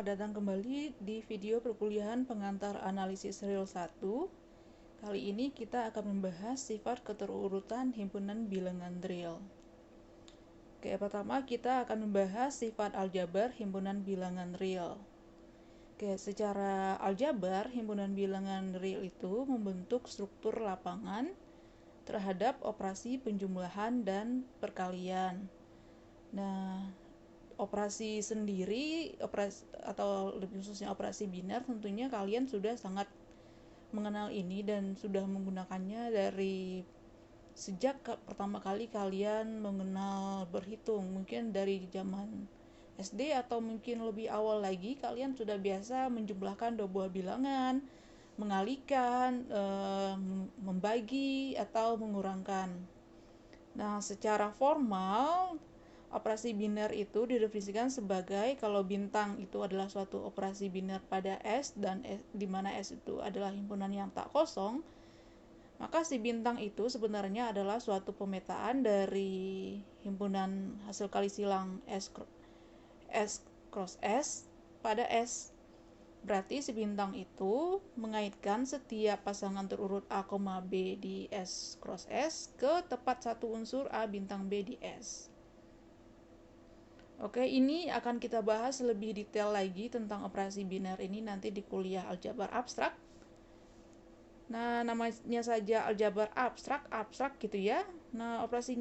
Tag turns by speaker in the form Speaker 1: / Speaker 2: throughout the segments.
Speaker 1: selamat datang kembali di video perkuliahan pengantar analisis real 1. Kali ini kita akan membahas sifat keterurutan himpunan bilangan real. Oke, pertama kita akan membahas sifat aljabar himpunan bilangan real. Oke, secara aljabar himpunan bilangan real itu membentuk struktur lapangan terhadap operasi penjumlahan dan perkalian. Nah, operasi sendiri, atau lebih khususnya operasi biner, tentunya kalian sudah sangat mengenal ini dan sudah menggunakannya dari sejak pertama kali kalian mengenal berhitung. Mungkin dari zaman SD atau mungkin lebih awal lagi kalian sudah biasa menjumlahkan dua buah bilangan, mengalikan, membagi atau mengurangkan. Nah, secara formal operasi biner itu didefinisikan sebagai kalau bintang itu adalah suatu operasi biner pada S dan di mana S itu adalah himpunan yang tak kosong, maka si bintang itu sebenarnya adalah suatu pemetaan dari himpunan hasil kali silang S cross S pada S. Berarti si bintang itu mengaitkan setiap pasangan terurut A, B di S cross S ke tepat satu unsur A bintang B di S. Oke, ini akan kita bahas lebih detail lagi tentang operasi biner ini nanti di kuliah aljabar abstrak. Nah, namanya saja aljabar abstrak gitu ya. Nah, operasi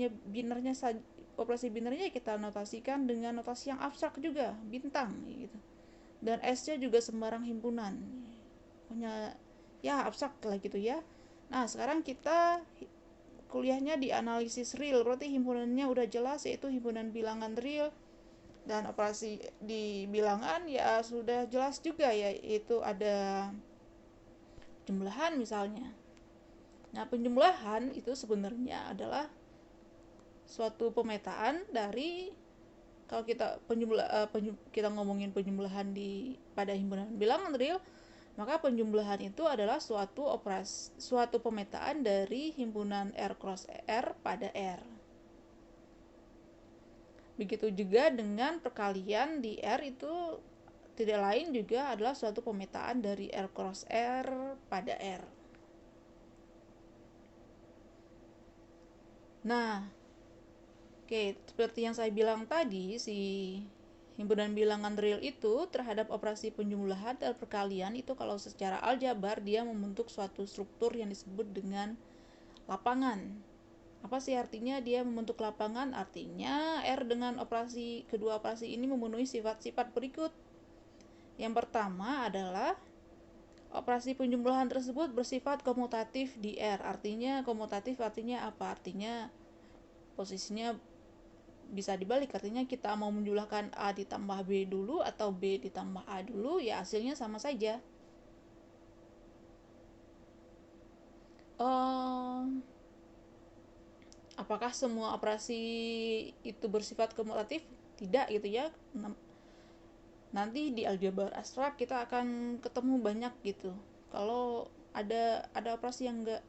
Speaker 1: binernya kita notasikan dengan notasi yang abstrak juga, bintang gitu. Dan S-nya juga sembarang himpunan. Punya ya abstrak lah gitu ya. Nah, sekarang kita kuliahnya di analisis real, berarti himpunannya udah jelas, yaitu himpunan bilangan real. Dan operasi di bilangan ya sudah jelas juga, yaitu ada jumlahan misalnya. Nah, penjumlahan itu sebenarnya adalah suatu pemetaan dari, kalau kita kita ngomongin penjumlahan pada himpunan bilangan real, maka penjumlahan itu adalah suatu pemetaan dari himpunan R cross R pada R. Begitu juga dengan perkalian di R, itu tidak lain juga adalah suatu pemetaan dari R cross R pada R. Nah, oke, seperti yang saya bilang tadi, si himpunan bilangan real itu terhadap operasi penjumlahan dan perkalian itu kalau secara aljabar dia membentuk suatu struktur yang disebut dengan lapangan. Apa sih artinya dia membentuk lapangan? Artinya R dengan kedua operasi ini memenuhi sifat-sifat berikut. Yang pertama adalah operasi penjumlahan tersebut bersifat komutatif di R. Artinya komutatif artinya apa? Artinya posisinya bisa dibalik, artinya kita mau menjumlahkan A ditambah B dulu atau B ditambah A dulu, ya hasilnya sama saja. Apakah semua operasi itu bersifat komutatif? Tidak gitu ya. Nanti di aljabar abstrak kita akan ketemu banyak gitu. Kalau ada operasi yang enggak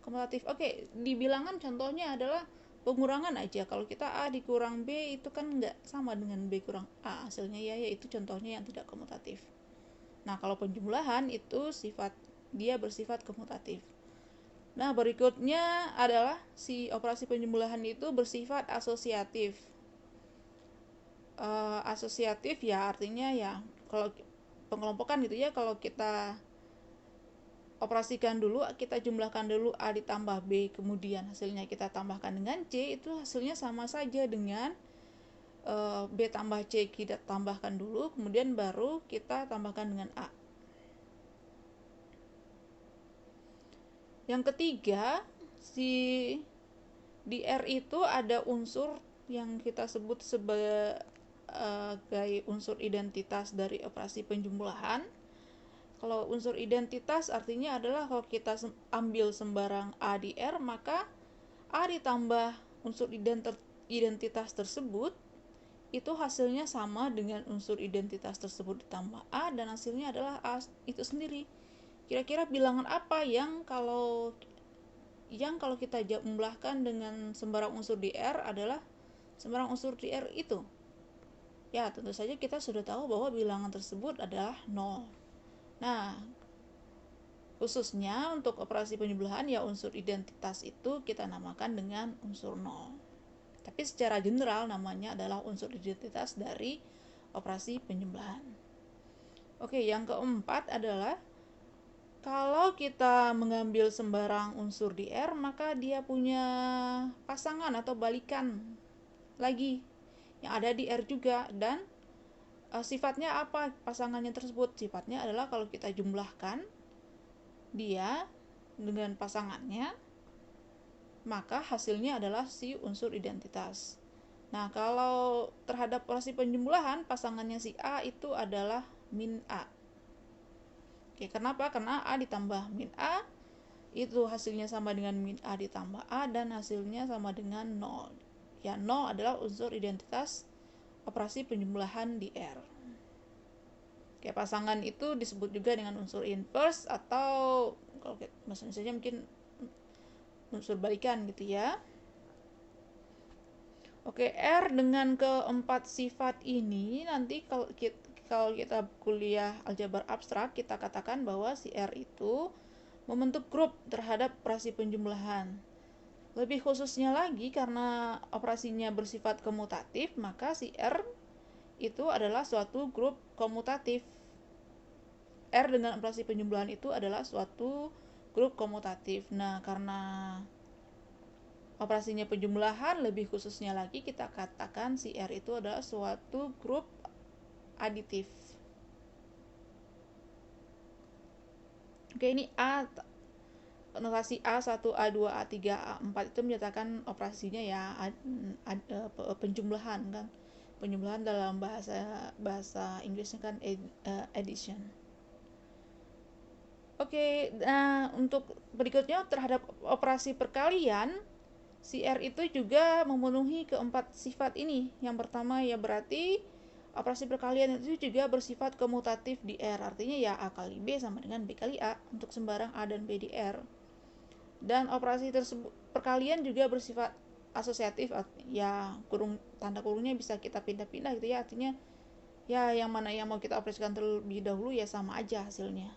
Speaker 1: komutatif. Oke, di bilangan contohnya adalah pengurangan aja. Kalau kita A dikurang B itu kan enggak sama dengan B kurang A hasilnya ya, yaitu contohnya yang tidak komutatif. Nah, kalau penjumlahan itu dia bersifat komutatif. Nah, berikutnya adalah si operasi penjumlahan itu bersifat asosiatif. Asosiatif ya artinya ya kalau pengelompokan gitu ya, kalau kita operasikan dulu, kita jumlahkan dulu A ditambah B, kemudian hasilnya kita tambahkan dengan C, itu hasilnya sama saja dengan B tambah C kita tambahkan dulu, kemudian baru kita tambahkan dengan A. Yang ketiga, di R itu ada unsur yang kita sebut sebagai unsur identitas dari operasi penjumlahan. Kalau unsur identitas artinya adalah kalau kita ambil sembarang A di R, maka A ditambah unsur identitas tersebut itu hasilnya sama dengan unsur identitas tersebut ditambah A, dan hasilnya adalah A itu sendiri. Kira-kira bilangan apa yang kalau kita jumlahkan dengan sembarang unsur di R adalah sembarang unsur di R itu? Ya, tentu saja kita sudah tahu bahwa bilangan tersebut adalah 0. Nah, khususnya untuk operasi penjumlahan ya unsur identitas itu kita namakan dengan unsur 0. Tapi secara general namanya adalah unsur identitas dari operasi penjumlahan. Oke, yang keempat adalah kalau kita mengambil sembarang unsur di R, maka dia punya pasangan atau balikan lagi yang ada di R juga. Dan sifatnya apa pasangannya tersebut? Sifatnya adalah kalau kita jumlahkan dia dengan pasangannya, maka hasilnya adalah si unsur identitas. Nah, kalau terhadap operasi penjumlahan, pasangannya si A itu adalah min A. Oke, kenapa? Karena A ditambah min A itu hasilnya sama dengan min A ditambah A dan hasilnya sama dengan 0. Ya, 0 adalah unsur identitas operasi penjumlahan di R. Oke, pasangan itu disebut juga dengan unsur inverse atau kalau bahasa Indonesia mungkin unsur balikan gitu ya. Oke, R dengan keempat sifat ini nanti kalau kita kuliah aljabar abstrak, kita katakan bahwa si R itu membentuk grup terhadap operasi penjumlahan. Lebih khususnya lagi, karena operasinya bersifat komutatif, maka si R itu adalah suatu grup komutatif. R dengan operasi penjumlahan itu adalah suatu grup komutatif. Nah, karena operasinya penjumlahan, lebih khususnya lagi kita katakan si R itu adalah suatu grup aditif. Oke, ini A, notasi A1, A2, A3, A4 itu menyatakan operasinya ya penjumlahan kan. Penjumlahan dalam bahasa Inggrisnya kan addition. Oke, nah untuk berikutnya terhadap operasi perkalian, si R itu juga memenuhi keempat sifat ini. Yang pertama ya berarti operasi perkalian itu juga bersifat komutatif di R. Artinya ya A kali B sama dengan B kali A untuk sembarang A dan B di R. Dan operasi tersebut perkalian juga bersifat asosiatif, ya tanda kurungnya bisa kita pindah-pindah gitu ya. Artinya ya yang mana yang mau kita operasikan terlebih dahulu ya sama aja hasilnya.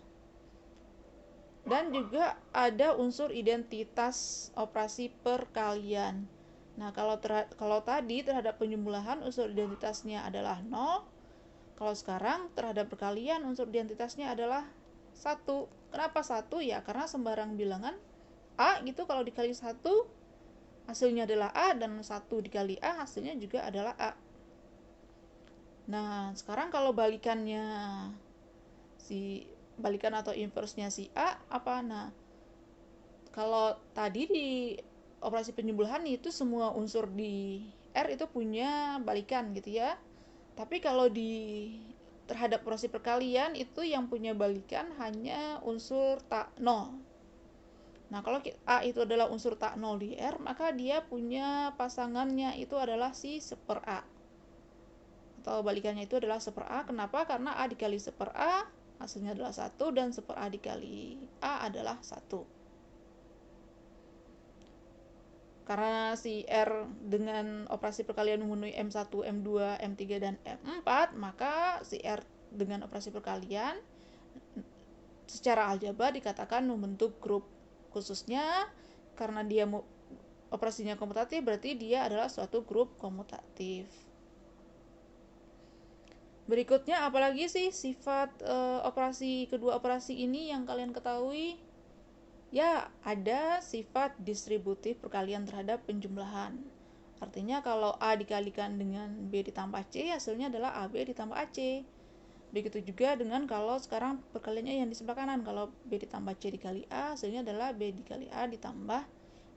Speaker 1: Dan juga ada unsur identitas operasi perkalian. Nah, kalau tadi terhadap penjumlahan unsur identitasnya adalah 0, kalau sekarang terhadap perkalian unsur identitasnya adalah 1. Kenapa 1? Ya karena sembarang bilangan A gitu kalau dikali 1 hasilnya adalah A, dan 1 dikali A hasilnya juga adalah A. Nah, sekarang kalau balikannya balikan atau inverse-nya si A apa? Nah, kalau tadi di operasi penjumlahan itu semua unsur di R itu punya balikan gitu ya. Tapi kalau terhadap operasi perkalian itu yang punya balikan hanya unsur tak 0. Nah, kalau A itu adalah unsur tak 0 di R, maka dia punya pasangannya itu adalah si seper A. Atau balikannya itu adalah seper A. Kenapa? Karena A dikali seper A hasilnya adalah 1 dan seper A dikali A adalah 1. Karena si R dengan operasi perkalian memenuhi M1, M2, M3, dan M4, maka si R dengan operasi perkalian secara aljabar dikatakan membentuk grup. Khususnya karena dia operasinya komutatif, berarti dia adalah suatu grup komutatif. Berikutnya apalagi sih sifat kedua operasi ini yang kalian ketahui? Ya, ada sifat distributif perkalian terhadap penjumlahan. Artinya kalau A dikalikan dengan B ditambah C, hasilnya adalah AB ditambah AC. Begitu juga dengan kalau sekarang perkaliannya yang di sebelah kanan. Kalau B ditambah C dikali A, hasilnya adalah B dikali A ditambah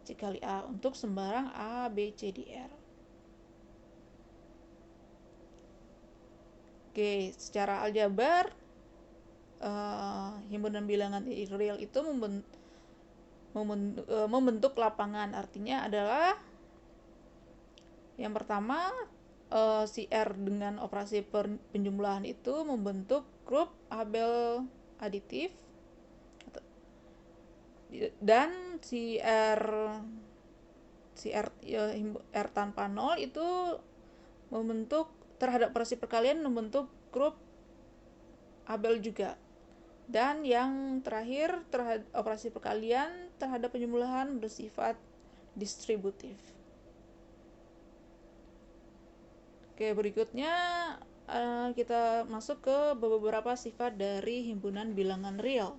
Speaker 1: C kali A untuk sembarang A, B, C di R. Oke, secara aljabar, himpunan bilangan real itu membentuk lapangan. Artinya adalah yang pertama si R dengan operasi penjumlahan itu membentuk grup Abel aditif, dan si R tanpa 0 itu membentuk terhadap operasi perkalian membentuk grup Abel juga. Dan yang terakhir, terhadap operasi perkalian terhadap penjumlahan bersifat distributif. Oke, berikutnya kita masuk ke beberapa sifat dari himpunan bilangan real.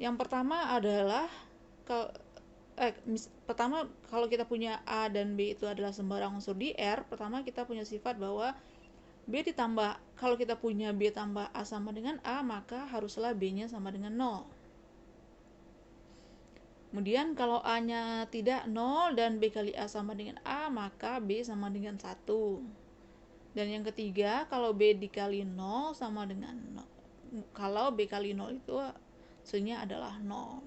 Speaker 1: Yang pertama adalah kalau kita punya A dan B itu adalah sembarang unsur di R, pertama kita punya sifat bahwa kalau kita punya B tambah A sama dengan A, maka haruslah B-nya sama dengan 0. Kemudian kalau A-nya tidak 0 dan B kali A sama dengan A, maka B sama dengan 1. Dan yang ketiga, kalau B dikali 0 sama dengan 0. Kalau B kali 0 itu hasilnya adalah 0.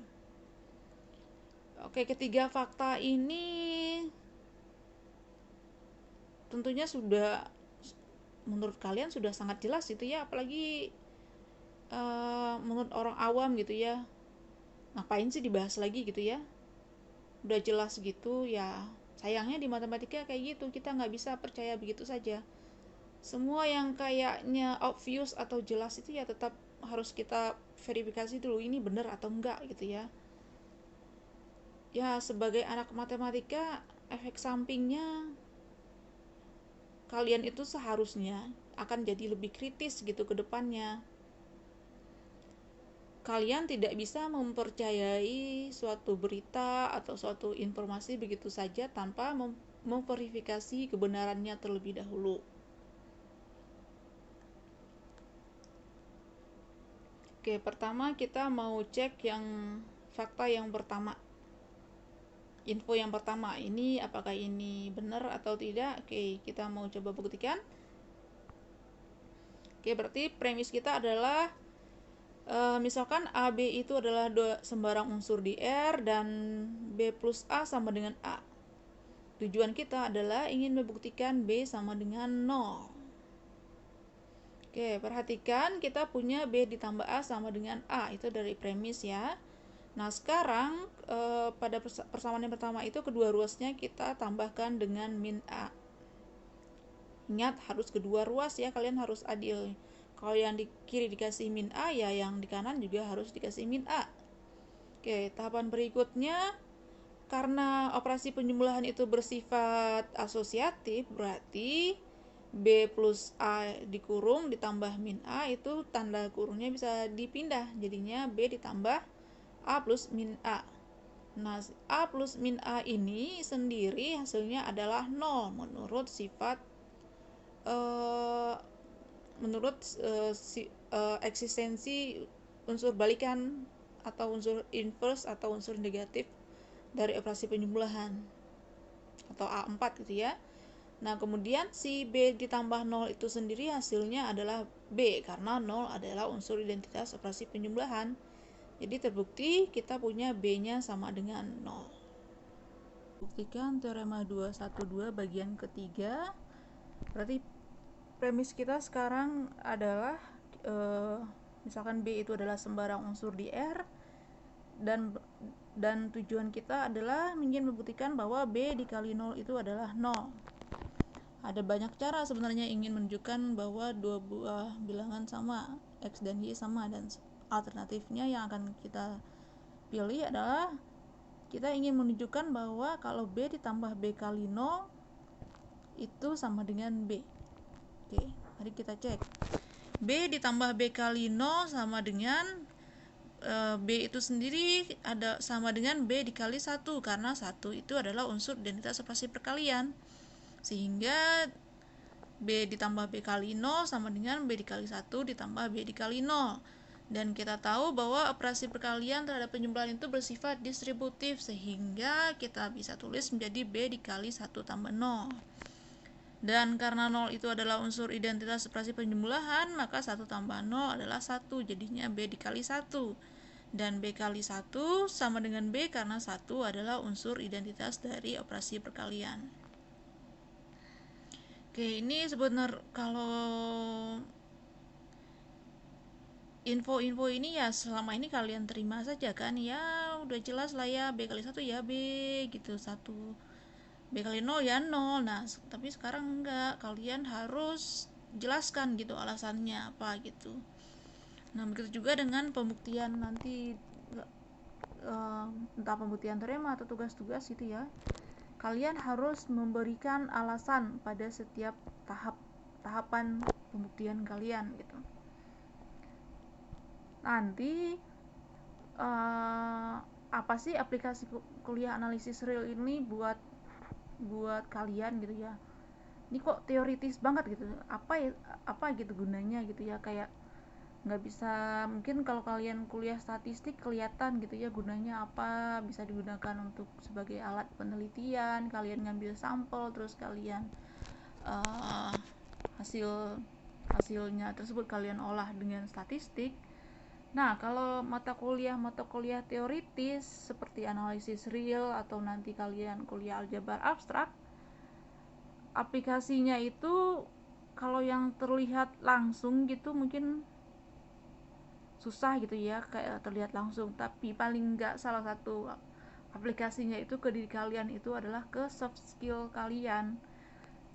Speaker 1: Oke, ketiga fakta ini tentunya sudah, menurut kalian sudah sangat jelas gitu ya, apalagi menurut orang awam gitu ya, ngapain sih dibahas lagi gitu ya, udah jelas gitu ya. Sayangnya di matematika kayak gitu, kita nggak bisa percaya begitu saja. Semua yang kayaknya obvious atau jelas itu ya tetap harus kita verifikasi dulu, ini benar atau enggak gitu ya. Ya, sebagai anak matematika, efek sampingnya kalian itu seharusnya akan jadi lebih kritis gitu ke depannya. Kalian tidak bisa mempercayai suatu berita atau suatu informasi begitu saja tanpa memverifikasi kebenarannya terlebih dahulu. Oke, pertama kita mau cek fakta yang pertama. Info yang pertama ini, apakah ini benar atau tidak? Oke, kita mau coba buktikan. Oke, berarti premis kita adalah misalkan AB itu adalah sembarang unsur di R dan B plus A sama dengan A. Tujuan kita adalah ingin membuktikan B sama dengan 0. Oke, perhatikan kita punya B ditambah A sama dengan A, itu dari premis ya. Nah, sekarang pada persamaan yang pertama itu kedua ruasnya kita tambahkan dengan min A. Ingat, harus kedua ruas ya, kalian harus adil. Kalau yang di kiri dikasih min A, ya yang di kanan juga harus dikasih min A. Oke, tahapan berikutnya, karena operasi penjumlahan itu bersifat asosiatif, berarti B plus A dikurung ditambah min A, itu tanda kurungnya bisa dipindah, jadinya B ditambah A plus min A. Nah, A plus min A ini sendiri hasilnya adalah 0 menurut sifat eksistensi unsur balikan atau unsur inverse atau unsur negatif dari operasi penjumlahan atau A4 gitu ya. Nah, kemudian si B ditambah 0 itu sendiri hasilnya adalah B, karena 0 adalah unsur identitas operasi penjumlahan. Jadi terbukti kita punya B-nya sama dengan 0. Buktikan teorema 212 bagian ketiga. Berarti premis kita sekarang adalah misalkan B itu adalah sembarang unsur di R dan tujuan kita adalah ingin membuktikan bahwa B dikali 0 itu adalah 0. Ada banyak cara sebenarnya ingin menunjukkan bahwa dua buah bilangan sama, X dan Y sama, dan alternatifnya yang akan kita pilih adalah kita ingin menunjukkan bahwa kalau B ditambah B kali 0 itu sama dengan B. Oke, mari kita cek. B ditambah B kali 0 sama dengan B itu sendiri sama dengan B dikali 1, karena 1 itu adalah unsur identitas operasi perkalian. Sehingga B ditambah B kali 0 sama dengan B dikali 1 ditambah B dikali 0. Dan kita tahu bahwa operasi perkalian terhadap penjumlahan itu bersifat distributif, sehingga kita bisa tulis menjadi B dikali 1 tambah 0. Dan karena 0 itu adalah unsur identitas operasi penjumlahan, maka 1 tambah 0 adalah 1, jadinya B dikali 1. Dan B kali 1 sama dengan B karena 1 adalah unsur identitas dari operasi perkalian. Oke, ini sebenarnya kalau info-info ini ya selama ini kalian terima saja kan ya, udah jelas lah ya, B kali 1 ya B gitu, 1 B kali 0 ya 0. Nah, tapi sekarang enggak, kalian harus jelaskan gitu alasannya apa gitu. Nah, begitu juga dengan pembuktian nanti, entah pembuktian teorema atau tugas-tugas gitu ya. Kalian harus memberikan alasan pada setiap tahapan pembuktian kalian gitu. Nanti apa sih aplikasi kuliah analisis real ini buat kalian gitu ya. Ini kok teoritis banget gitu, apa gitu gunanya gitu ya, kayak nggak bisa, mungkin kalau kalian kuliah statistik kelihatan gitu ya gunanya apa, bisa digunakan untuk sebagai alat penelitian, kalian ngambil sampel terus kalian hasilnya tersebut kalian olah dengan statistik. Nah, kalau mata kuliah teoritis seperti analisis real atau nanti kalian kuliah aljabar abstrak, aplikasinya itu kalau yang terlihat langsung gitu mungkin susah gitu ya, kayak terlihat langsung, tapi paling enggak salah satu aplikasinya itu ke diri kalian itu adalah ke soft skill kalian.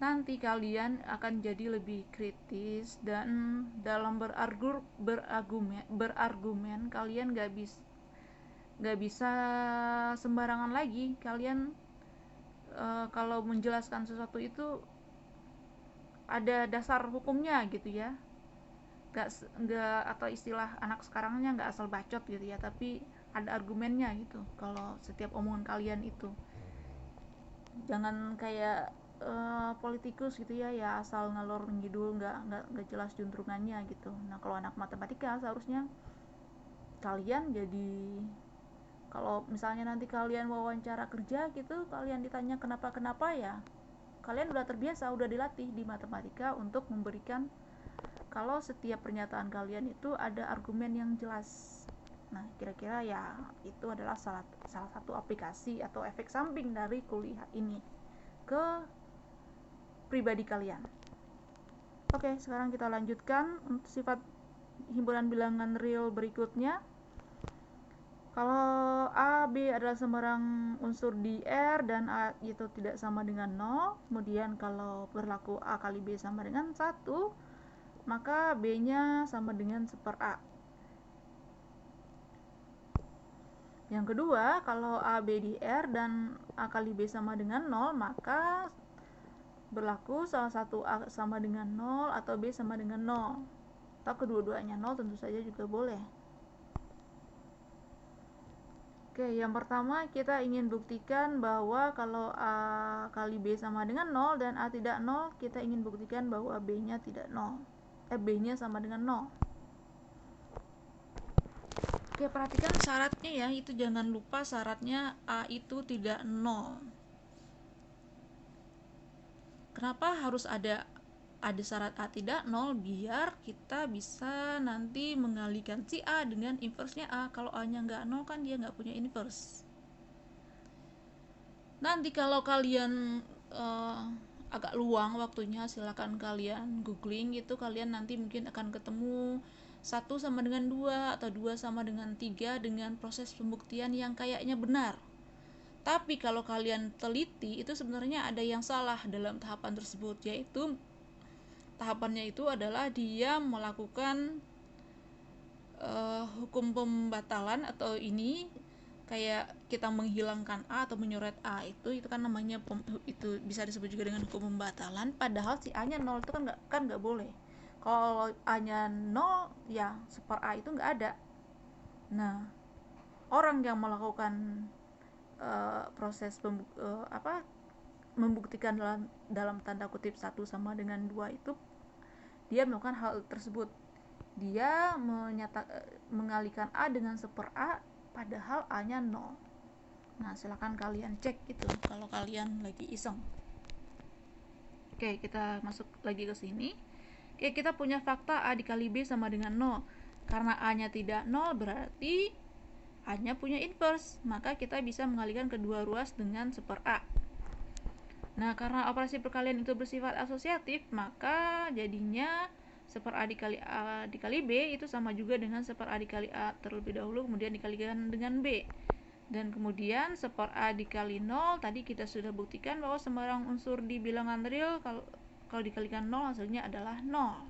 Speaker 1: Nanti kalian akan jadi lebih kritis dan dalam berargumen kalian nggak bisa sembarangan lagi. Kalian kalau menjelaskan sesuatu itu ada dasar hukumnya gitu ya, nggak atau istilah anak sekarangnya nggak asal bacot gitu ya, tapi ada argumennya gitu. Kalau setiap omongan kalian itu jangan kayak politikus gitu ya, asal ngalor ngidul, nggak jelas juntrungannya gitu. Nah, kalau anak matematika seharusnya kalian jadi, kalau misalnya nanti kalian wawancara kerja gitu, kalian ditanya kenapa ya, kalian udah terbiasa, udah dilatih di matematika untuk memberikan, kalau setiap pernyataan kalian itu ada argumen yang jelas. Nah, kira-kira ya itu adalah salah satu aplikasi atau efek samping dari kuliah ini ke pribadi kalian. Oke, sekarang kita lanjutkan untuk sifat himpunan bilangan real berikutnya. Kalau A, B adalah sembarang unsur di R dan A itu tidak sama dengan 0, kemudian kalau berlaku A kali B sama dengan 1, maka B-nya sama dengan 1/A. Yang kedua, kalau A, B di R dan A kali B sama dengan 0, maka berlaku salah satu A sama dengan 0 atau B sama dengan 0. Atau kedua-duanya 0 tentu saja juga boleh. Oke, yang pertama kita ingin buktikan bahwa kalau A kali B sama dengan 0 dan A tidak 0, kita ingin buktikan bahwa B-nya tidak 0. B-nya sama dengan 0. Oke, perhatikan syaratnya ya, itu jangan lupa syaratnya A itu tidak 0. Kenapa harus ada syarat A tidak 0? Biar kita bisa nanti mengalihkan si A dengan inverse-nya A. Kalau A-nya nggak 0 kan dia nggak punya inverse. Nanti kalau kalian agak luang waktunya, silakan kalian googling gitu, kalian nanti mungkin akan ketemu 1 sama dengan 2 atau 2 sama dengan 3 dengan proses pembuktian yang kayaknya benar. Tapi kalau kalian teliti, itu sebenarnya ada yang salah dalam tahapan tersebut, yaitu tahapannya itu adalah dia melakukan hukum pembatalan, atau ini kayak kita menghilangkan A atau menyoret A, itu kan namanya itu bisa disebut juga dengan hukum pembatalan, padahal si A nya 0 itu kan nggak boleh. Kalau A nya 0 ya 1/A itu nggak ada. Nah, orang yang melakukan proses membuktikan dalam tanda kutip 1 sama dengan 2 itu, dia melakukan hal tersebut. Dia mengalihkan A dengan 1/A padahal A nya 0. Nah, silakan kalian cek gitu kalau kalian lagi iseng. Oke, kita masuk lagi ke sini. Oke, kita punya fakta A dikali B sama dengan 0. Karena A nya tidak 0 berarti A nya punya inverse, maka kita bisa mengalihkan kedua ruas dengan 1/A. Nah, karena operasi perkalian itu bersifat asosiatif, maka jadinya 1/A dikali A dikali B itu sama juga dengan 1/A dikali A terlebih dahulu, kemudian dikalikan dengan B. Dan kemudian seper A dikali 0, tadi kita sudah buktikan bahwa sembarang unsur di bilangan real kalau dikalikan 0 hasilnya adalah 0.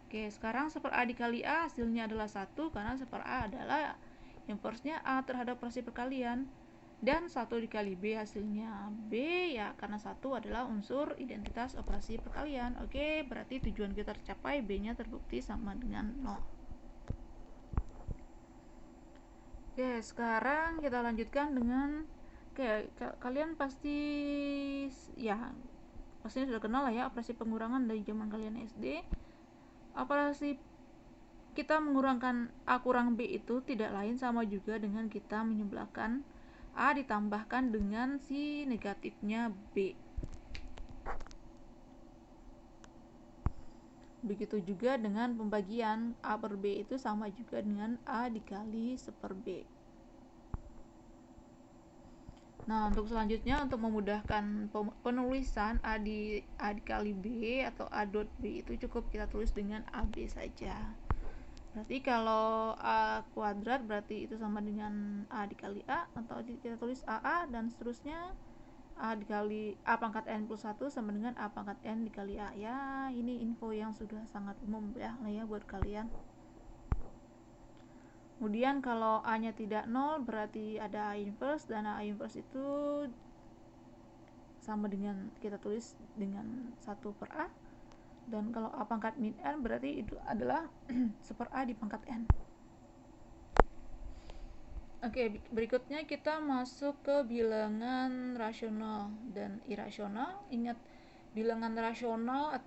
Speaker 1: Oke, sekarang seper A dikali A hasilnya adalah 1 karena seper A adalah inversnya A terhadap operasi perkalian. Dan 1 dikali B hasilnya B, ya karena 1 adalah unsur identitas operasi perkalian. Oke, berarti tujuan kita tercapai, B-nya terbukti sama dengan 0. Oke, sekarang kita lanjutkan dengan kalian pasti sudah kenal lah ya operasi pengurangan dari zaman kalian SD. Operasi kita mengurangkan A kurang B itu tidak lain sama juga dengan kita menyebelahkan A ditambahkan dengan si negatifnya B. Begitu juga dengan pembagian A per B itu sama juga dengan A dikali seper B. Nah, untuk selanjutnya, untuk memudahkan penulisan A dikali B atau A dot B itu cukup kita tulis dengan AB saja. Berarti kalau A kuadrat berarti itu sama dengan A dikali A, atau kita tulis AA dan seterusnya. A dikali A pangkat N plus 1 sama dengan A pangkat N dikali A. Ya, ini info yang sudah sangat umum ya buat kalian. Kemudian kalau A-nya tidak 0 berarti ada A inverse, dan A inverse itu sama dengan kita tulis dengan 1 per A. Dan kalau A pangkat min N berarti itu adalah seper A di pangkat N. Oke, berikutnya kita masuk ke bilangan rasional dan irasional. Ingat, bilangan rasional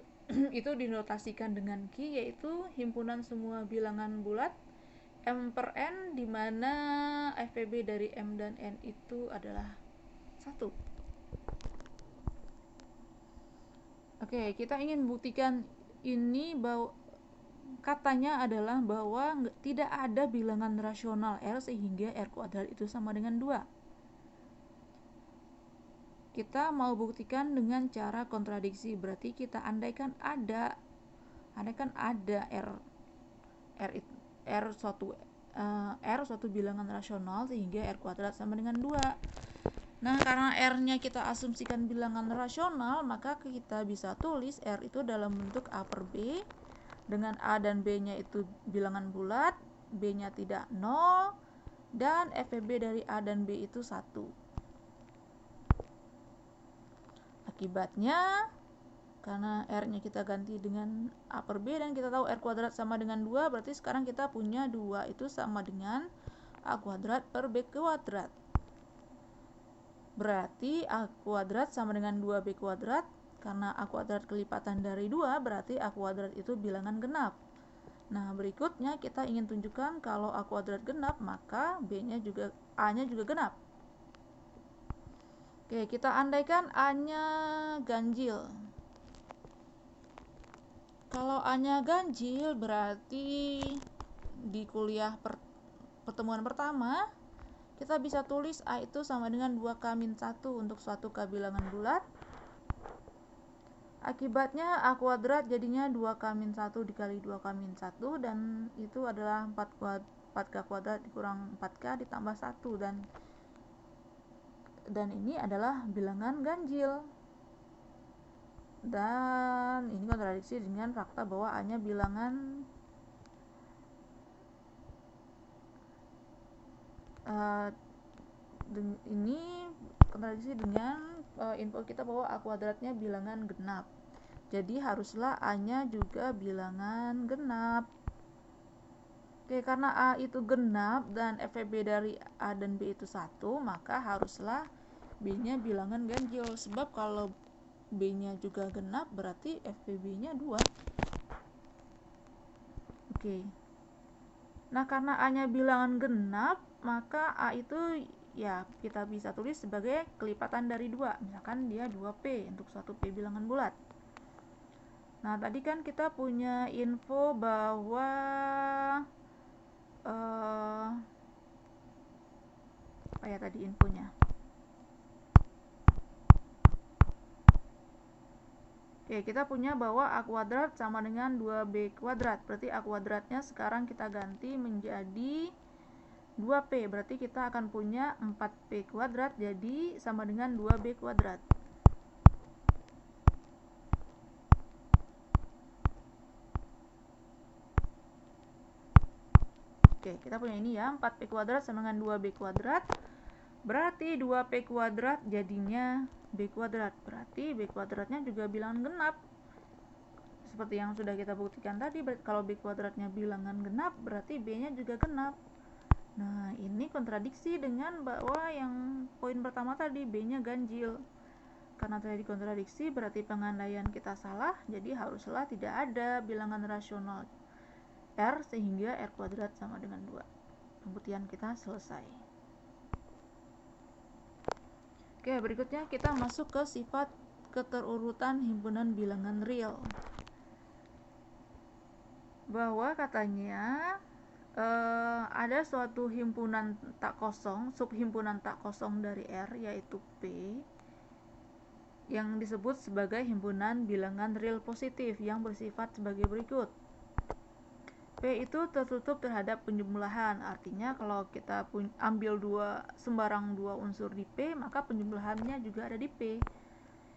Speaker 1: itu dinotasikan dengan Q, yaitu himpunan semua bilangan bulat M per N, di mana FPB dari M dan N itu adalah 1. Oke, kita ingin buktikan ini bahwa katanya adalah bahwa tidak ada bilangan rasional R sehingga R kuadrat itu sama dengan 2. Kita mau buktikan dengan cara kontradiksi, berarti kita andaikan ada suatu bilangan rasional sehingga R kuadrat sama dengan 2. Nah, karena R-nya kita asumsikan bilangan rasional, maka kita bisa tulis R itu dalam bentuk A per B, dengan A dan B-nya itu bilangan bulat, B-nya tidak 0, dan FPB dari A dan B itu 1. Akibatnya, karena R-nya kita ganti dengan A per B dan kita tahu R kuadrat sama dengan 2, berarti sekarang kita punya 2 itu sama dengan A kuadrat per B kuadrat. Berarti A kuadrat sama dengan 2B kuadrat, karena A kuadrat kelipatan dari 2, berarti A kuadrat itu bilangan genap. Nah, berikutnya kita ingin tunjukkan kalau A kuadrat genap, maka A-nya juga genap. Oke, kita andaikan A-nya ganjil. Kalau A-nya ganjil, berarti di kuliah pertemuan pertama kita bisa tulis A itu sama dengan 2K-1 untuk suatu K bilangan bulat. Akibatnya A kuadrat jadinya 2K-1 dikali 2K-1, dan itu adalah 4K kuadrat dikurang 4K ditambah 1, dan ini adalah bilangan ganjil. Dan ini kontradiksi dengan fakta bahwa A-nya bilangan ini kontradiksi dengan info kita bahwa A kuadratnya bilangan genap. Jadi haruslah A-nya juga bilangan genap. Oke, karena A itu genap dan FPB dari A dan B itu 1, maka haruslah B-nya bilangan ganjil. Sebab kalau B-nya juga genap berarti FPB-nya 2. Oke. Nah, karena A-nya bilangan genap, maka A itu ya kita bisa tulis sebagai kelipatan dari 2. Misalkan dia 2P untuk suatu P bilangan bulat. Nah, tadi kan kita punya info bahwa apa ya tadi infonya? Oke, kita punya bahwa A kuadrat sama dengan 2B kuadrat. Berarti A kuadratnya sekarang kita ganti menjadi 2P, berarti kita akan punya 4P kuadrat, jadi sama dengan 2B kuadrat. Oke, kita punya ini ya, 4P kuadrat sama dengan 2B kuadrat. Berarti 2P kuadrat jadinya B kuadrat. Berarti B kuadratnya juga bilangan genap. Seperti yang sudah kita buktikan tadi, kalau B kuadratnya bilangan genap, berarti B-nya juga genap. Nah, ini kontradiksi dengan bahwa yang poin pertama tadi, B-nya ganjil. Karena terjadi kontradiksi, berarti pengandaian kita salah, jadi haruslah tidak ada bilangan rasional R sehingga R kuadrat sama dengan 2. Pembuktian kita selesai. Oke, berikutnya kita masuk ke sifat keterurutan himpunan bilangan real. Bahwa katanya ada suatu himpunan tak kosong, subhimpunan tak kosong dari R, yaitu P, yang disebut sebagai himpunan bilangan real positif yang bersifat sebagai berikut. P itu tertutup terhadap penjumlahan, artinya kalau kita ambil sembarang dua unsur di P, maka penjumlahannya juga ada di P.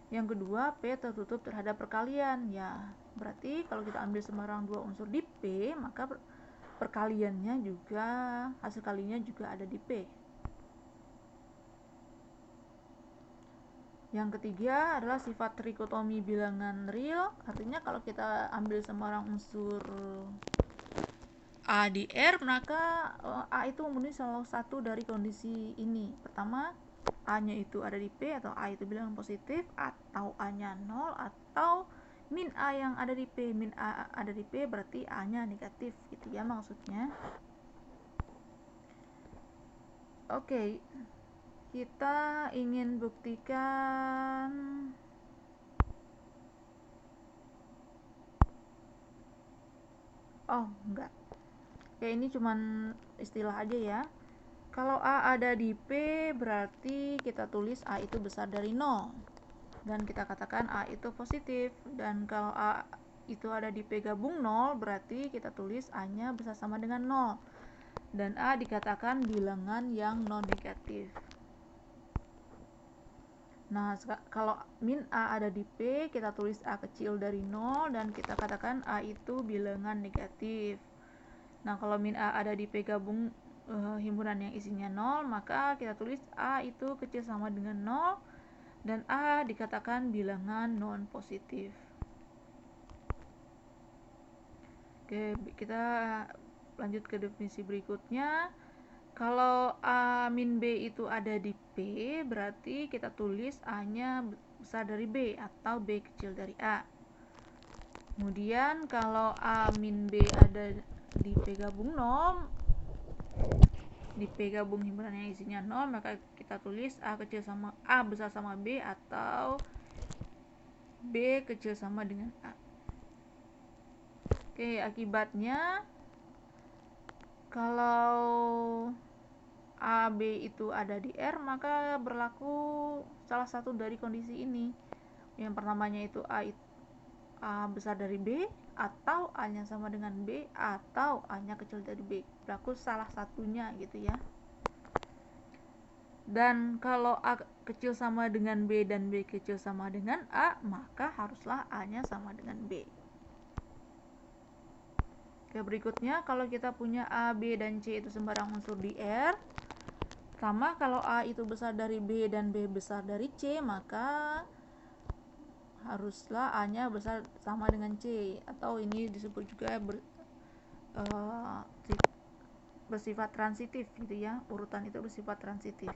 Speaker 1: Yang kedua, P tertutup terhadap perkalian, ya berarti kalau kita ambil sembarang dua unsur di P, maka perkaliannya juga, hasil kalinya juga ada di P. Yang ketiga adalah sifat trikotomi bilangan real, artinya kalau kita ambil sembarang unsur A di R, maka A itu memenuhi salah satu dari kondisi ini. Pertama, A-nya itu ada di P, atau A itu bilangan positif, atau A-nya 0, atau min A yang ada di P. Min A ada di P berarti A-nya negatif, gitu ya maksudnya. Oke, kita ingin buktikan enggak. Ya ini cuman istilah aja ya. Kalau A ada di P, berarti kita tulis A itu besar dari 0. Dan kita katakan A itu positif. Dan kalau A itu ada di P gabung 0, berarti kita tulis A-nya besar sama dengan 0. Dan A dikatakan bilangan yang non-negatif. Nah, kalau min A ada di P, kita tulis A kecil dari 0 dan kita katakan A itu bilangan negatif. Nah, kalau min A ada di P gabung himpunan yang isinya 0, maka kita tulis A itu kecil sama dengan 0 dan A dikatakan bilangan non-positif. Oke, kita lanjut ke definisi berikutnya. Kalau A min B itu ada di P, berarti kita tulis A-nya besar dari B atau B kecil dari A. Kemudian kalau A min B ada di P gabung 0, di P gabung himpunan yang isinya 0, maka kita tulis A besar sama B atau B kecil sama dengan A. Oke, akibatnya kalau A, B itu ada di R, maka berlaku salah satu dari kondisi ini. Yang pertamanya itu A besar dari B, atau A-nya sama dengan B, atau A-nya kecil dari B. Berlaku salah satunya gitu ya. Dan kalau A kecil sama dengan B dan B kecil sama dengan A, maka haruslah A-nya sama dengan B. Oke, berikutnya kalau kita punya A, B, dan C itu sembarang unsur di R, sama kalau A itu besar dari B dan B besar dari C, maka haruslah A-nya besar sama dengan C, atau ini disebut juga bersifat transitif gitu ya, urutan itu bersifat transitif.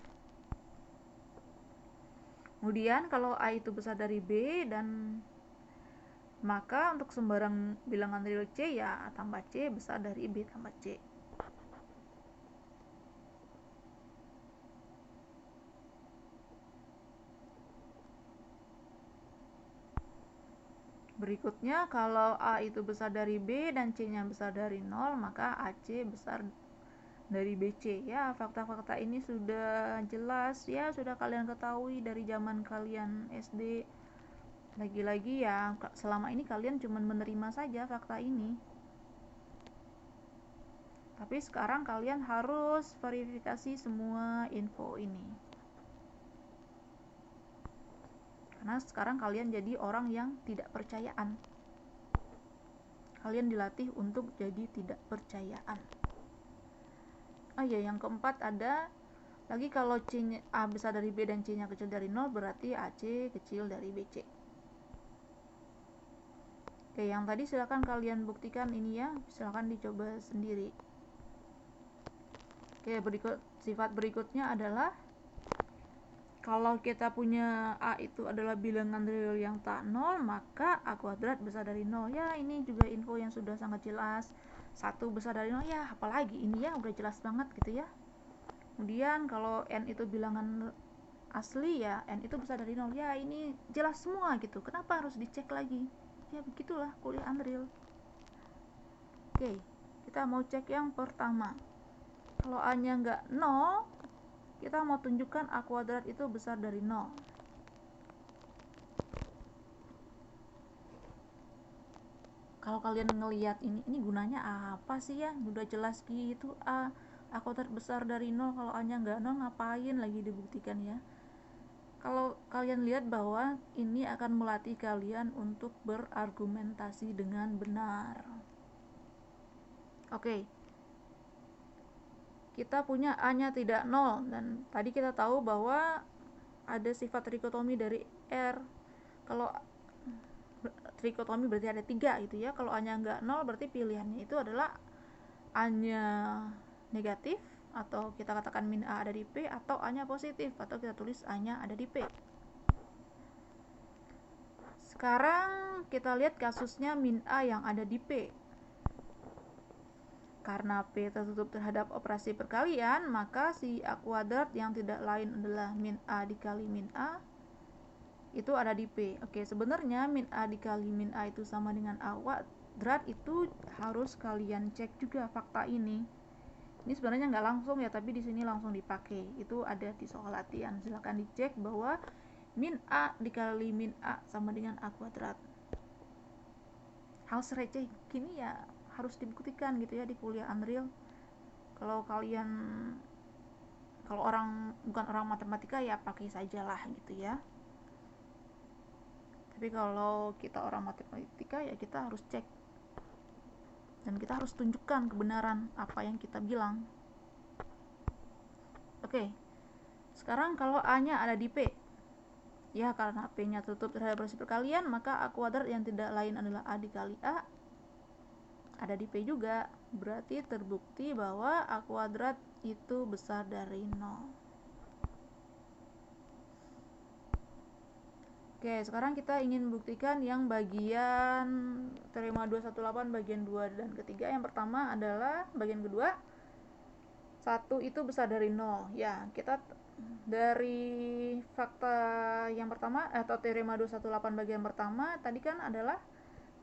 Speaker 1: Kemudian kalau A itu besar dari B, dan maka untuk sembarang bilangan real C ya A tambah C besar dari B tambah C. Berikutnya, kalau A itu besar dari B dan C-nya besar dari 0, maka AC besar dari BC. Ya, fakta-fakta ini sudah jelas ya, sudah kalian ketahui dari zaman kalian SD. Lagi-lagi ya, selama ini kalian cuma menerima saja fakta ini. Tapi sekarang kalian harus verifikasi semua info ini. Karena sekarang kalian jadi orang yang tidak percayaan. Kalian dilatih untuk jadi tidak percayaan. Oh iya, yang keempat ada lagi, kalau C A besar dari B dan C nya kecil dari 0, berarti AC kecil dari BC. Oke, yang tadi silakan kalian buktikan ini ya, silakan dicoba sendiri. Oke, sifat berikutnya adalah kalau kita punya A itu adalah bilangan real yang tak 0, maka A kuadrat besar dari 0. Ya, ini juga info yang sudah sangat jelas. 1 besar dari 0, ya apalagi ini ya, udah jelas banget gitu ya. Kemudian kalau N itu bilangan asli, ya N itu besar dari 0. Ya, ini jelas semua gitu. Kenapa harus dicek lagi? Ya begitulah kuliah Unreal. Oke, kita mau cek yang pertama. Kalau A nya nggak 0, kita mau tunjukkan A kuadrat itu besar dari 0. Kalau kalian ngelihat ini gunanya apa sih ya? Udah jelas gitu A kuadrat besar dari 0, kalau A nya nggak 0 ngapain lagi dibuktikan ya? Kalau kalian lihat bahwa ini akan melatih kalian untuk berargumentasi dengan benar. Oke. Kita punya A nya tidak 0, dan tadi kita tahu bahwa ada sifat trikotomi dari R. Kalau trikotomi berarti ada 3 gitu ya. Kalau A nya nggak 0 berarti pilihannya itu adalah A nya negatif, atau kita katakan min A ada di P, atau A nya positif, atau kita tulis A nya ada di P. Sekarang kita lihat kasusnya min A yang ada di P. Karena P tertutup terhadap operasi perkalian, maka si A kuadrat yang tidak lain adalah min A dikali min A itu ada di P. Oke, sebenarnya min A dikali min A itu sama dengan A kuadrat, itu harus kalian cek juga fakta ini. Ini sebenarnya nggak langsung ya, tapi di sini langsung dipakai. Itu ada di soal latihan. Silahkan dicek bahwa min A dikali min A sama dengan A kuadrat. Hal receh gini ya harus dibuktikan gitu ya di kuliah Unreal. Kalau kalian, kalau bukan orang matematika ya pakai sajalah gitu ya. Tapi kalau kita orang matematika ya kita harus cek. Dan kita harus tunjukkan kebenaran apa yang kita bilang. Oke. Sekarang kalau A nya ada di P. Ya, karena P nya tutup terhadap operasi perkalian, maka A kuadrat yang tidak lain adalah A dikali A ada di P juga. Berarti terbukti bahwa A kuadrat itu besar dari 0. Oke, sekarang kita ingin buktikan yang bagian teorema 218 bagian 2 dan ketiga. Yang pertama adalah bagian kedua, 1 itu besar dari 0. Ya, kita dari fakta yang pertama atau teorema 218 bagian pertama tadi kan adalah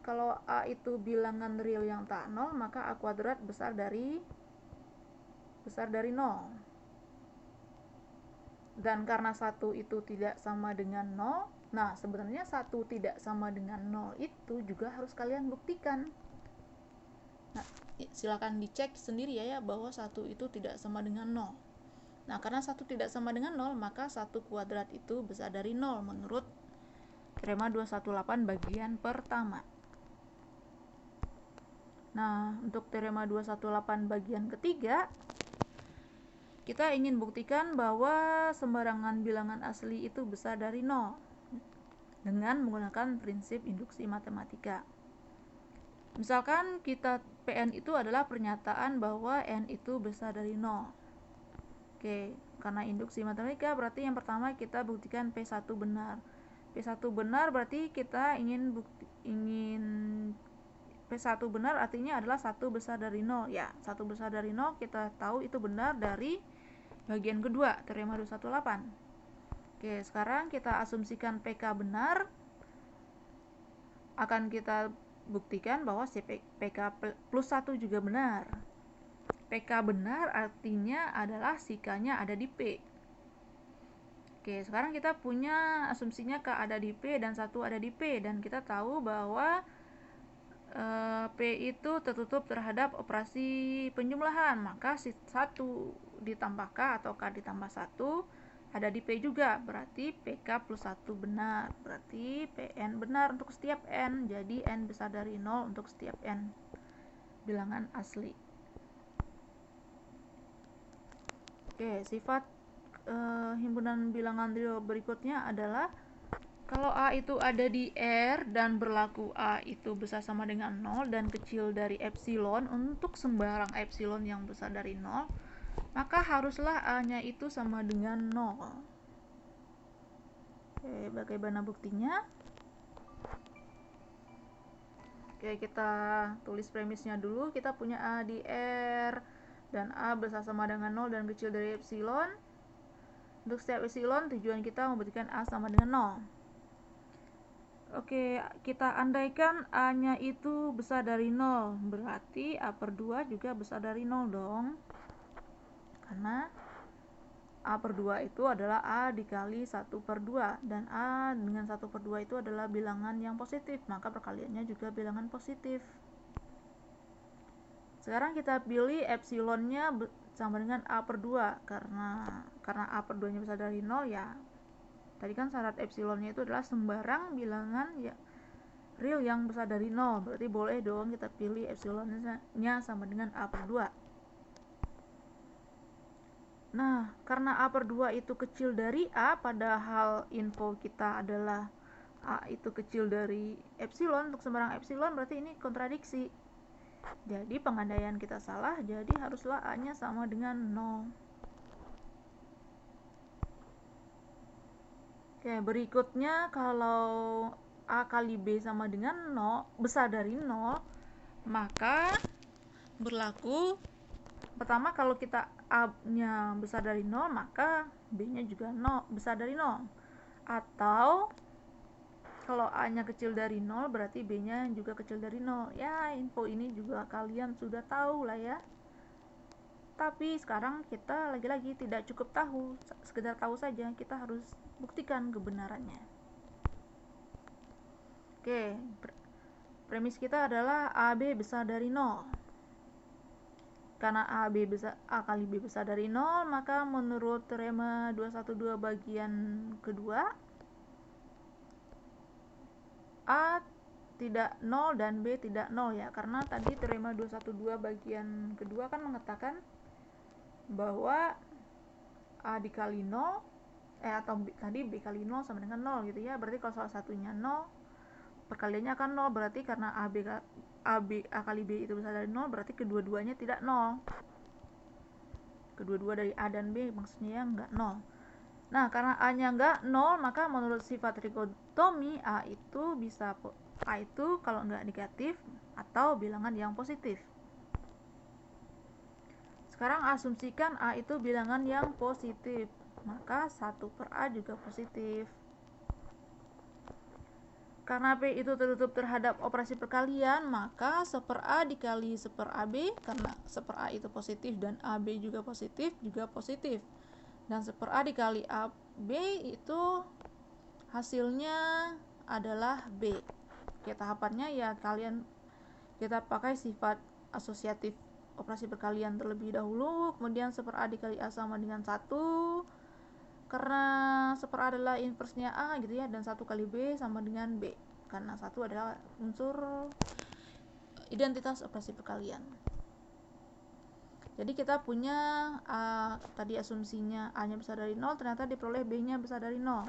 Speaker 1: kalau A itu bilangan real yang tak 0, maka A kuadrat besar dari 0. Dan karena 1 itu tidak sama dengan 0, nah sebenarnya 1 tidak sama dengan 0 itu juga harus kalian buktikan. Nah, silakan dicek sendiri ya bahwa 1 itu tidak sama dengan 0. Nah, karena 1 tidak sama dengan 0, maka 1 kuadrat itu besar dari 0 menurut teorema 218 bagian pertama. Nah, untuk teorema 218 bagian ketiga, kita ingin buktikan bahwa sembarangan bilangan asli itu besar dari 0 dengan menggunakan prinsip induksi matematika. Misalkan kita PN itu adalah pernyataan bahwa N itu besar dari 0. Oke, karena induksi matematika berarti yang pertama kita buktikan P1 benar. P1 benar berarti kita ingin P1 benar artinya adalah 1 besar dari 0. Ya, 1 besar dari 0 kita tahu itu benar dari bagian kedua, teorema 218. Oke, sekarang kita asumsikan PK benar. Akan kita buktikan bahwa si PK plus 1 juga benar. PK benar artinya adalah si K-nya ada di P. Oke, sekarang kita punya asumsinya K ada di P dan 1 ada di P, dan kita tahu bahwa P itu tertutup terhadap operasi penjumlahan, maka 1 ditambah K atau K ditambah 1 ada di P juga, berarti PK plus 1 benar, berarti PN benar untuk setiap N, jadi N besar dari 0 untuk setiap N bilangan asli. Oke, sifat himpunan bilangan real berikutnya adalah kalau A itu ada di R dan berlaku A itu besar sama dengan 0 dan kecil dari epsilon untuk sembarang epsilon yang besar dari 0, maka haruslah A-nya itu sama dengan 0. Oke, bagaimana buktinya? Oke, kita tulis premisnya dulu. Kita punya A di R dan A besar sama dengan 0 dan kecil dari epsilon. Untuk setiap epsilon, tujuan kita membuktikan A sama dengan 0. Oke, kita andaikan A-nya itu besar dari 0, berarti A per 2 juga besar dari 0 dong. Karena A per 2 itu adalah A dikali 1 per 2, dan A dengan 1 per 2 itu adalah bilangan yang positif, maka perkaliannya juga bilangan positif. Sekarang kita pilih epsilonnya sama dengan A per 2, karena A per 2 nya besar dari 0 ya. Tadi kan syarat epsilonnya itu adalah sembarang bilangan ya real yang besar dari 0, berarti boleh dong kita pilih epsilonnya sama dengan A per 2. Nah, karena A per 2 itu kecil dari A, padahal info kita adalah A itu kecil dari epsilon, untuk sembarang epsilon, berarti ini kontradiksi. Jadi pengandaian kita salah, jadi haruslah A nya sama dengan 0. Oke, berikutnya kalau A kali B sama dengan 0, besar dari 0, maka berlaku pertama kalau kita A-nya besar dari 0, maka B-nya juga 0, besar dari 0. Atau kalau A-nya kecil dari 0, berarti B-nya juga kecil dari 0. Ya, info ini juga kalian sudah tahu lah ya. Tapi sekarang kita lagi-lagi tidak cukup tahu, sekedar tahu saja, kita harus buktikan kebenarannya. Oke, premis kita adalah AB besar dari 0. Karena A kali B besar dari 0, maka menurut teorema 212 bagian kedua, A tidak 0 dan B tidak 0 ya. Karena tadi teorema 212 bagian kedua kan mengatakan bahwa A dikali 0 atau tadi B kali 0 sama dengan 0 gitu ya. Berarti kalau salah satunya 0, perkaliannya akan 0, berarti karena A kali B itu besar dari 0, berarti kedua-duanya tidak 0. Kedua-dua dari A dan B maksudnya enggak 0. Nah, karena A-nya enggak 0, maka menurut sifat trigonometri A itu kalau enggak negatif atau bilangan yang positif. Sekarang asumsikan A itu bilangan yang positif, maka 1 per A juga positif. Karena P itu tertutup terhadap operasi perkalian, maka 1 per A dikali 1 per AB, karena 1 per A itu positif dan AB juga positif. Dan 1 per A dikali AB itu hasilnya adalah B. Oke, tahapannya ya kita pakai sifat asosiatif operasi perkalian terlebih dahulu, kemudian 1 per A dikali A sama dengan 1, karena 1 per A adalah inversnya A gitu ya, dan 1 kali B sama dengan B, karena 1 adalah unsur identitas operasi perkalian. Jadi kita punya A, tadi asumsinya A nya besar dari 0, ternyata diperoleh B nya besar dari 0.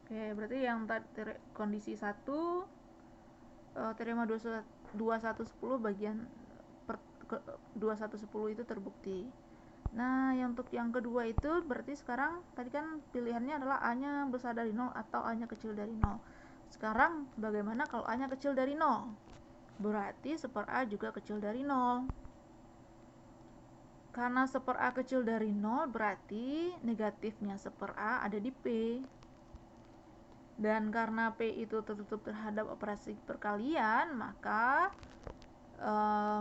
Speaker 1: Oke, berarti yang kondisi 1 teorema 2110 bagian 2110 itu terbukti. Nah, untuk yang kedua itu berarti sekarang tadi kan pilihannya adalah A-nya besar dari 0 atau A-nya kecil dari 0. Sekarang bagaimana kalau A-nya kecil dari 0? Berarti 1 per A juga kecil dari 0. Karena 1 per A kecil dari 0, berarti negatifnya 1 per A ada di P. Dan karena P itu tertutup terhadap operasi perkalian, maka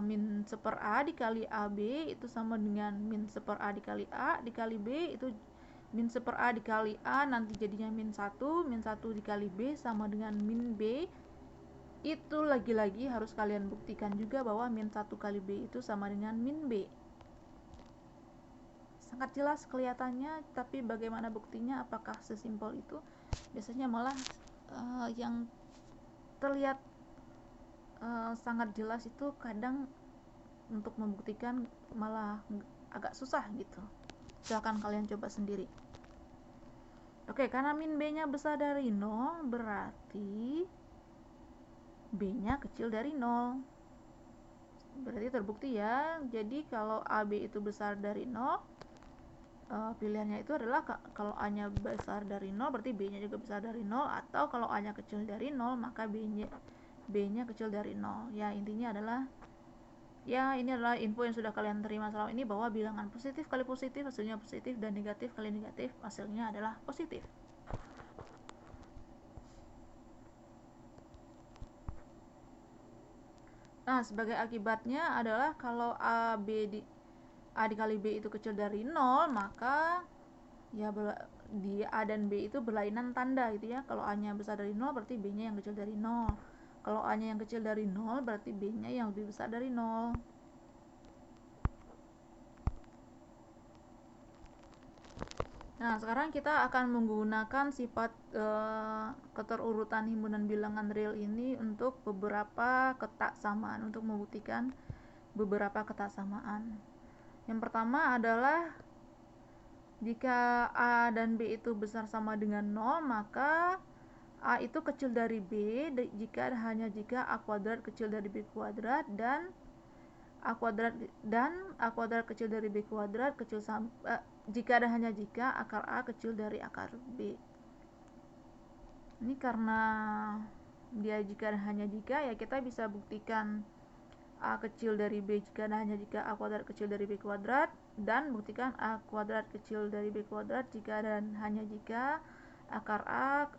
Speaker 1: min 1 per A dikali AB itu sama dengan min 1 per A dikali A dikali B, itu min 1 per A dikali A nanti jadinya min 1 dikali B sama dengan min B, itu lagi-lagi harus kalian buktikan juga bahwa min 1 kali B itu sama dengan min B. Sangat jelas kelihatannya, tapi bagaimana buktinya? Apakah sesimpel itu? Biasanya malah yang terlihat sangat jelas itu kadang untuk membuktikan malah agak susah gitu. Silahkan kalian coba sendiri. Oke, karena min B nya besar dari 0 berarti B nya kecil dari 0. Berarti terbukti ya. Jadi kalau AB itu besar dari 0, pilihannya itu adalah kalau A nya besar dari 0 berarti B nya juga besar dari 0, atau kalau A nya kecil dari 0 maka B nya kecil dari 0. Ya, intinya adalah ini adalah info yang sudah kalian terima selama ini, bahwa bilangan positif kali positif hasilnya positif, dan negatif kali negatif hasilnya adalah positif. Nah, sebagai akibatnya adalah kalau A dikali B itu kecil dari 0, maka ya di A dan B itu berlainan tanda gitu ya. Kalau A nya besar dari 0 berarti B nya yang kecil dari 0. Kalau A nya yang kecil dari 0 berarti B nya yang lebih besar dari 0. Nah, sekarang kita akan menggunakan sifat keterurutan himpunan bilangan real ini untuk beberapa ketaksamaan, untuk membuktikan beberapa ketaksamaan. Yang pertama adalah jika A dan B itu besar sama dengan 0, maka A itu kecil dari B jika A kuadrat kecil dari B kuadrat, dan A kuadrat kecil dari B kuadrat kecil sama jika dan hanya jika akar A kecil dari akar B. Ini karena dia jika dan hanya jika, ya kita bisa buktikan A kecil dari B jika dan hanya jika A kuadrat kecil dari B kuadrat, dan buktikan A kuadrat kecil dari B kuadrat jika dan hanya jika akar A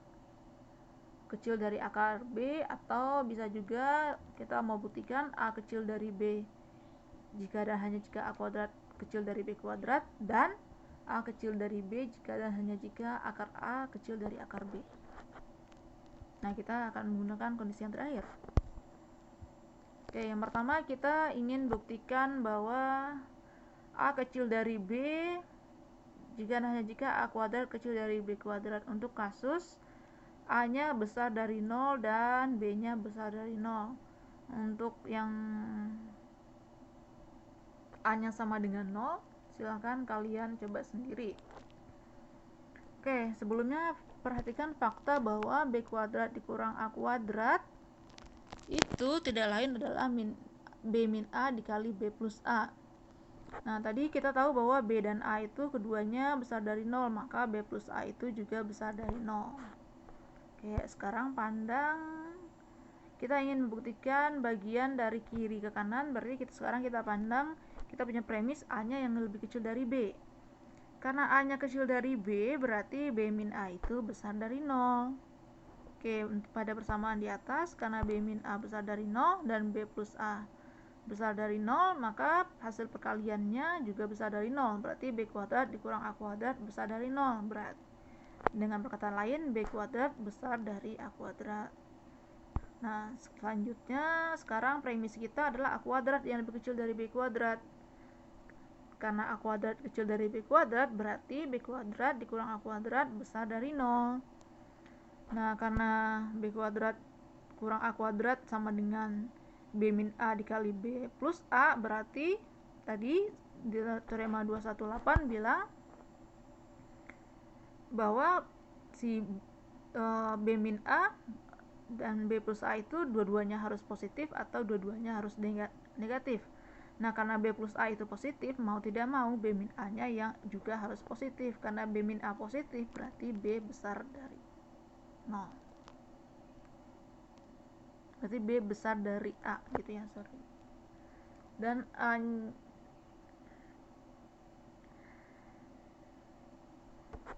Speaker 1: kecil dari akar B, atau bisa juga kita mau buktikan A kecil dari B jika dan hanya jika A kuadrat kecil dari B kuadrat, dan A kecil dari B jika dan hanya jika akar A kecil dari akar B. Nah, kita akan menggunakan kondisi yang terakhir. Oke, yang pertama kita ingin buktikan bahwa A kecil dari B jika dan hanya jika A kuadrat kecil dari B kuadrat untuk kasus A nya besar dari 0 dan B nya besar dari 0. Untuk yang A nya sama dengan 0, silahkan kalian coba sendiri. Oke, sebelumnya perhatikan fakta bahwa B kuadrat dikurang A kuadrat itu tidak lain adalah B min A dikali B plus A. Nah, tadi kita tahu bahwa B dan A itu keduanya besar dari 0, maka B plus A itu juga besar dari 0. Oke, sekarang kita ingin membuktikan bagian dari kiri ke kanan, berarti sekarang kita pandang, kita punya premis A nya yang lebih kecil dari B. Karena A nya kecil dari B, berarti B min A itu besar dari 0. Oke, pada persamaan di atas, karena B min A besar dari 0 dan B plus A besar dari 0, maka hasil perkaliannya juga besar dari 0. Berarti B kuadrat dikurang A kuadrat besar dari 0. Berarti dengan perkataan lain, B kuadrat besar dari A kuadrat. Nah, selanjutnya sekarang premis kita adalah A kuadrat yang lebih kecil dari B kuadrat. Karena A kuadrat kecil dari B kuadrat, berarti B kuadrat dikurang A kuadrat besar dari 0. Nah, karena B kuadrat kurang A kuadrat sama dengan B min A dikali B plus A, berarti tadi di teorema 218 bilang bahwa si B min A dan B plus A itu dua-duanya harus positif atau dua-duanya harus negatif. Nah, karena B plus A itu positif, mau tidak mau B min A nya yang juga harus positif. Karena B min A positif, berarti B besar dari 0. Berarti B besar dari A gitu ya, sorry. Dan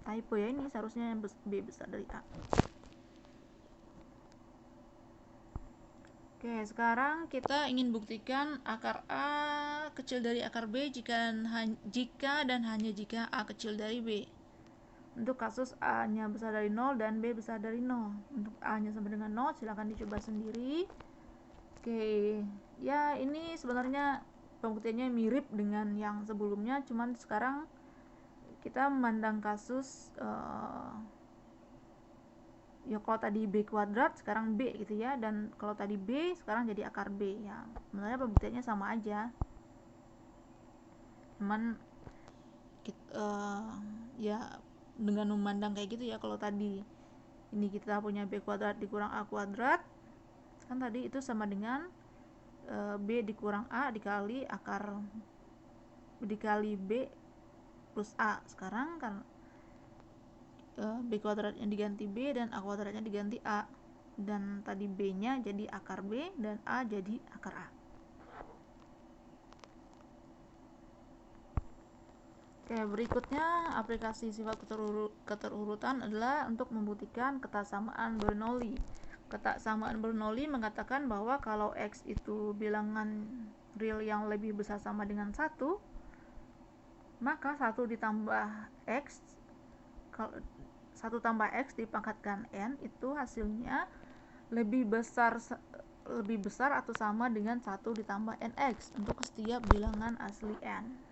Speaker 1: typo ya, ini seharusnya B besar dari A. Oke, sekarang kita ingin buktikan akar A kecil dari akar B jika dan hanya jika A kecil dari B. untuk kasus A-nya besar dari 0 dan B besar dari 0. Untuk A-nya sama dengan 0, silahkan dicoba sendiri. Oke, ya ini sebenarnya pembuktiannya mirip dengan yang sebelumnya, cuman sekarang kita memandang kasus ya kalau tadi B kuadrat sekarang B gitu ya, dan kalau tadi B sekarang jadi akar B ya. Sebenarnya pembuktiannya sama aja, cuman ya dengan memandang kayak gitu ya. Kalau tadi ini kita punya B kuadrat dikurang A kuadrat, kan tadi itu sama dengan B dikurang A dikali B plus A. Sekarang kan B kuadratnya diganti B dan A kuadratnya diganti A, dan tadi B nya jadi akar B dan A jadi akar A. Oke, berikutnya aplikasi sifat keterurutan adalah untuk membuktikan ketaksamaan Bernoulli. Ketaksamaan Bernoulli mengatakan bahwa kalau X itu bilangan real yang lebih besar sama dengan 1, maka 1 ditambah X, kalau 1 tambah X dipangkatkan N itu hasilnya lebih besar atau sama dengan 1 ditambah NX untuk setiap bilangan asli N.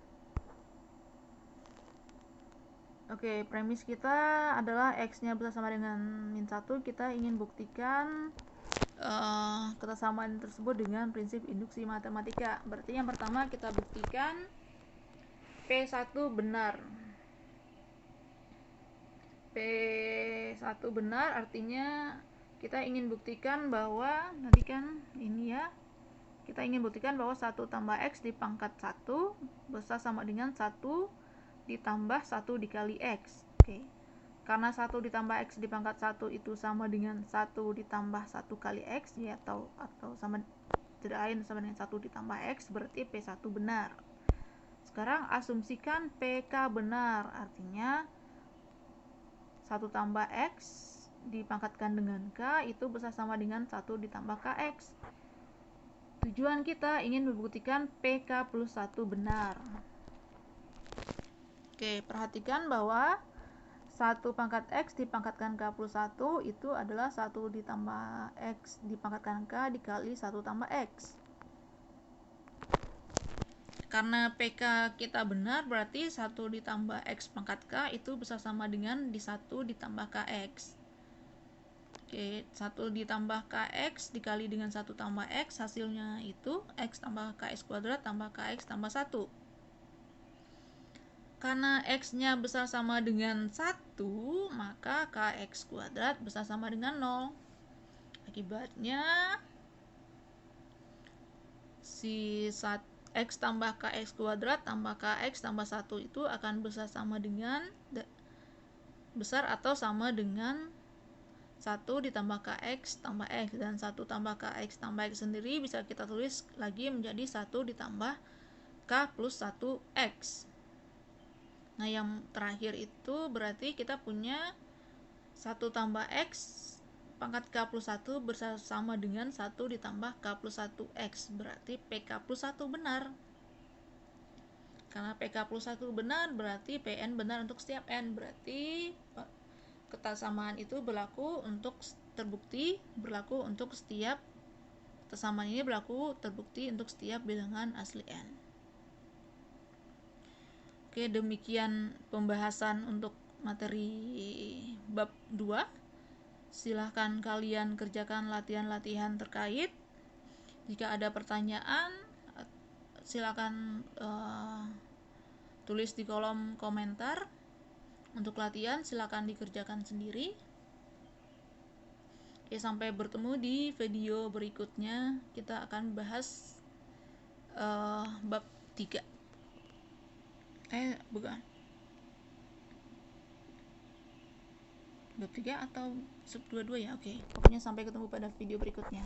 Speaker 1: Oke, premis kita adalah X-nya besar sama dengan min 1. Kita ingin buktikan ketaksamaan tersebut dengan prinsip induksi matematika. Berarti yang pertama kita buktikan P1 benar. P1 benar artinya kita ingin buktikan bahwa nanti kan ini ya, kita ingin buktikan bahwa 1 tambah X dipangkat 1 besar sama dengan 1 ditambah 1 dikali X. Oke. Karena 1 ditambah X dipangkat 1 itu sama dengan 1 ditambah 1 kali X ya, atau sama tidak lain sama dengan 1 ditambah X, berarti P1 benar. Sekarang asumsikan PK benar, artinya 1 tambah X dipangkatkan dengan K itu besar sama dengan 1 ditambah KX. Tujuan kita ingin membuktikan PK plus 1 benar. Oke, perhatikan bahwa 1 pangkat X dipangkatkan K plus 1 itu adalah 1 ditambah X dipangkatkan K dikali 1 tambah X. Karena PK kita benar, berarti 1 ditambah X pangkat K itu besar sama dengan 1 ditambah KX. Oke, 1 ditambah KX dikali dengan 1 tambah X, hasilnya itu X tambah KX kuadrat tambah KX tambah 1. Karena X-nya besar sama dengan 1, maka KX kuadrat besar sama dengan 0. Akibatnya si X tambah KX kuadrat tambah KX tambah 1 itu akan besar atau sama dengan 1 ditambah KX tambah X, dan 1 tambah KX tambah X sendiri bisa kita tulis lagi menjadi 1 ditambah K plus 1X. Nah, yang terakhir itu berarti kita punya 1 tambah X pangkat K plus 1 bersama dengan 1 ditambah K plus 1X. Berarti PK plus 1 benar. Karena PK plus 1 benar, berarti PN benar untuk setiap N. Berarti ketaksamaan itu berlaku untuk setiap ketaksamaan ini terbukti untuk setiap bilangan asli N. Oke, demikian pembahasan untuk materi bab 2. Silahkan kalian kerjakan latihan-latihan terkait. Jika ada pertanyaan, silahkan tulis di kolom komentar. Untuk latihan silahkan dikerjakan sendiri. Oke, sampai bertemu di video berikutnya. Kita akan bahas bab 3. Bukan. Bab 3 atau sub 22 ya? Oke. Pokoknya sampai ketemu pada video berikutnya.